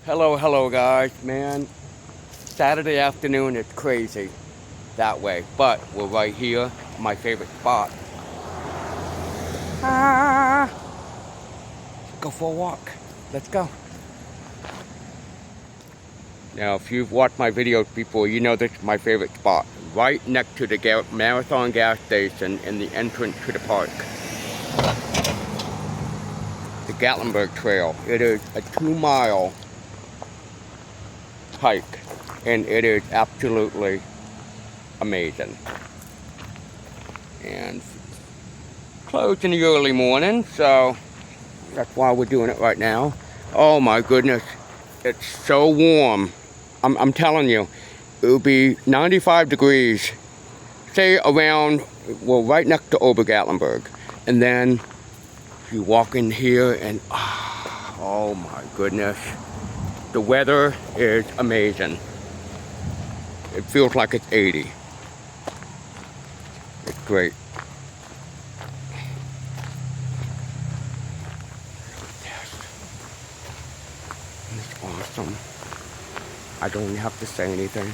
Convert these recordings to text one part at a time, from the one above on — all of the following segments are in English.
Hello guys, man. Saturday afternoon it's crazy that way, but we're right here, my favorite spot. Ah, go for a walk. Let's go. Now, if you've watched my videos before, you know this is my favorite spot. Right next to the Marathon gas station and the entrance to the park. The Gatlinburg Trail. It is a 2-mile hike, and it is absolutely amazing. And closed in the early morning, so that's why we're doing it right now. Oh my goodness, it's so warm. I'm telling you, it'll be 95 degrees, say around, well, right next to Gatlinburg. And then you walk in here and, oh my goodness, the weather is amazing. It feels like it's 80. It's great. It's awesome. I don't even have to say anything.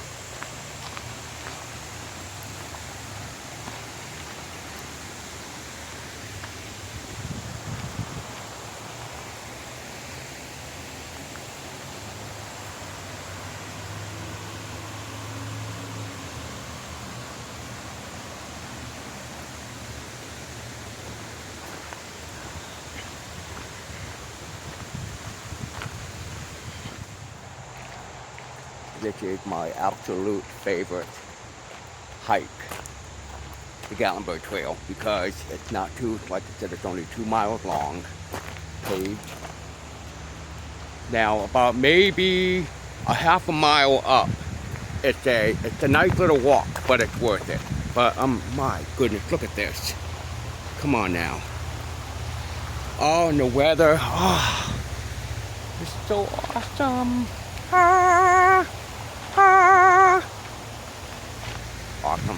This is my absolute favorite hike, the Gatlinburg Trail, because it's not too, like I said, it's only 2 miles long, paved. Now, about maybe a half a mile up, it's a nice little walk, but it's worth it. But my goodness, look at this. Come on now. Oh, and the weather, it's so awesome. Awesome.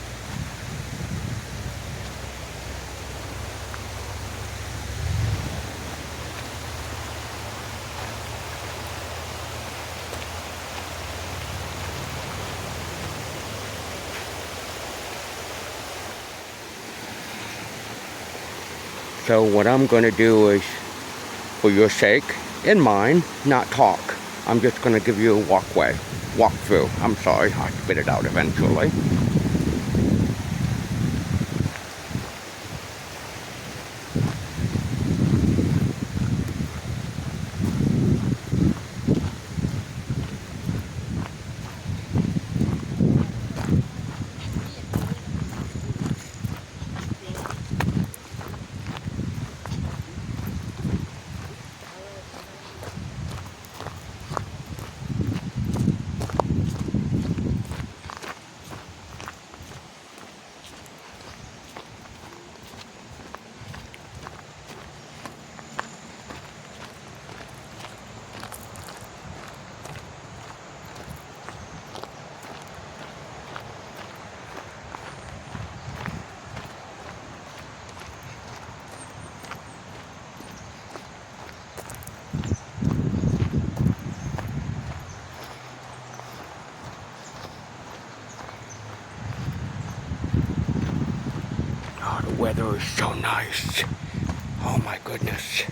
So what I'm going to do is, for your sake and mine, not talk. I'm just going to give you a walk through. I'm sorry, I'll spit it out eventually. Oh, the weather is so nice. Oh my goodness.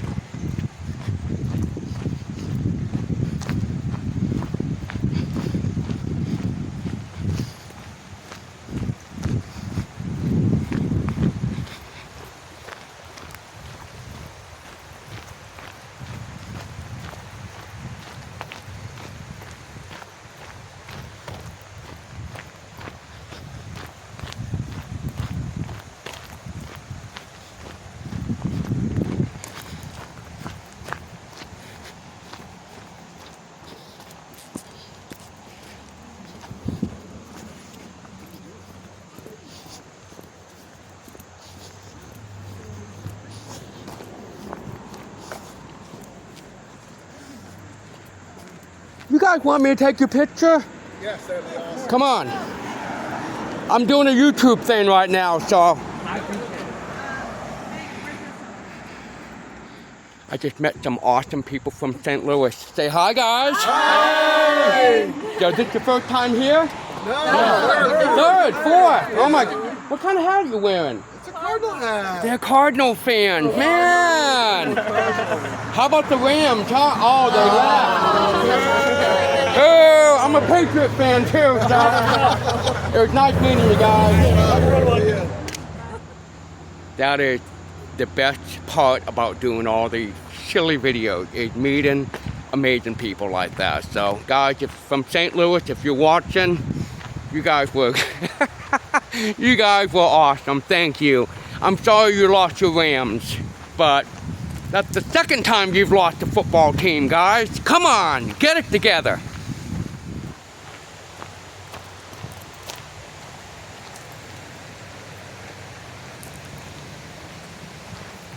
You guys want me to take your picture? Yes, that'd be awesome. Come on. I'm doing a YouTube thing right now, so. I just met some awesome people from St. Louis. Say hi, guys. Hi. So is this your first time here? No. Third, fourth. Oh my. What kind of hat are you wearing? It's a Cardinal hat. They're Cardinal fans, man. How about the Rams, huh? Oh, they left. Oh, I'm a Patriot fan too, so it was nice meeting you guys. That is the best part about doing all these silly videos, is meeting amazing people like that. So guys, if from St. Louis, if you're watching, you guys were you guys were awesome. Thank you. I'm sorry you lost your Rams, but that's the second time you've lost the football team, guys. Come on, get it together.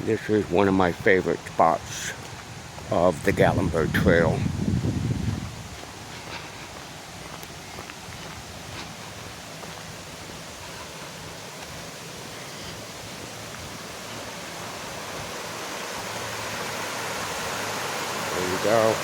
This is one of my favorite spots of the Gatlinburg Trail. There you go.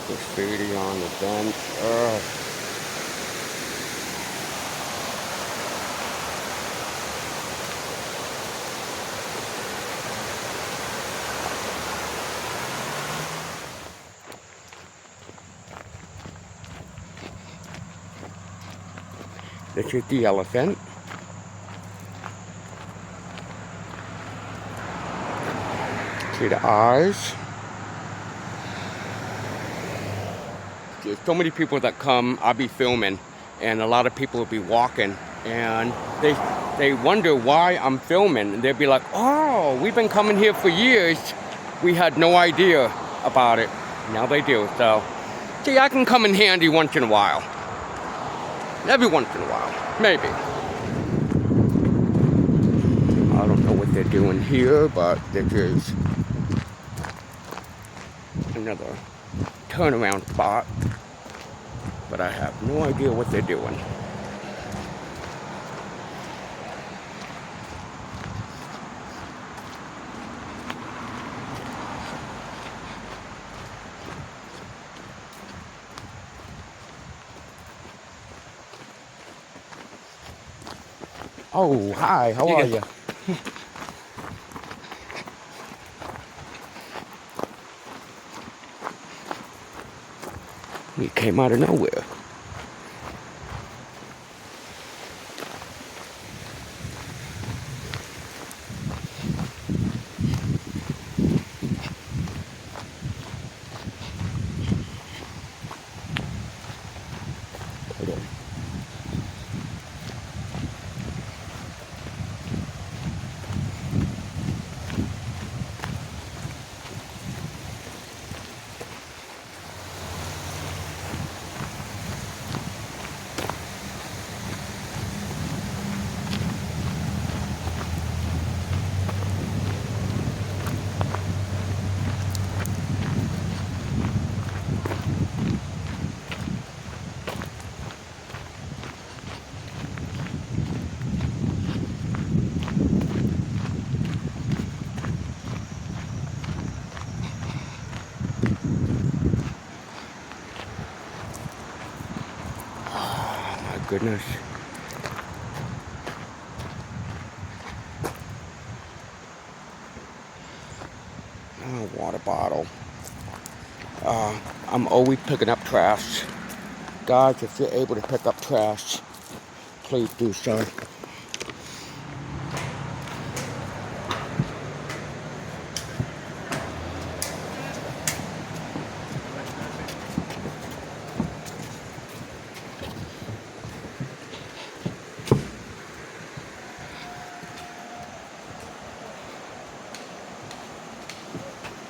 Graffiti on the bench. This is the elephant. See the eyes. There's so many people that come, I'll be filming, and a lot of people will be walking, and they wonder why I'm filming, and they'll be like, oh, we've been coming here for years, we had no idea about it. Now they do. So see, I can come in handy once in a while, every once in a while, maybe. I don't know what they're doing here, but this is another turnaround spot, but I have no idea what they're doing. Oh, hi, how are you? He came out of nowhere. Goodness. Oh, water bottle. I'm always picking up trash. Guys, if you're able to pick up trash, please do so.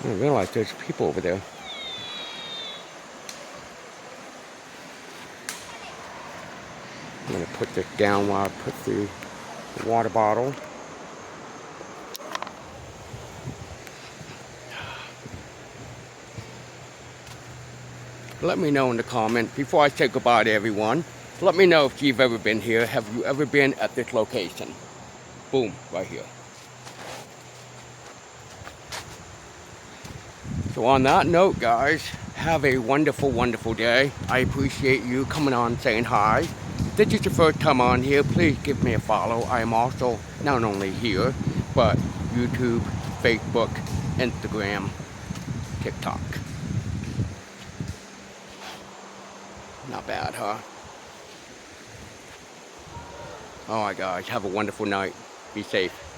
I didn't realize there's people over there. I'm gonna put this down while I put the water bottle. Let me know in the comments, before I say goodbye to everyone, let me know if you've ever been here. Have you ever been at this location? Boom, right here. So on that note, guys, have a wonderful, wonderful day. I appreciate you coming on saying hi. If this is your first time on here, please give me a follow. I am also not only here, but YouTube, Facebook, Instagram, TikTok. Not bad, huh? Alright guys, have a wonderful night. Be safe.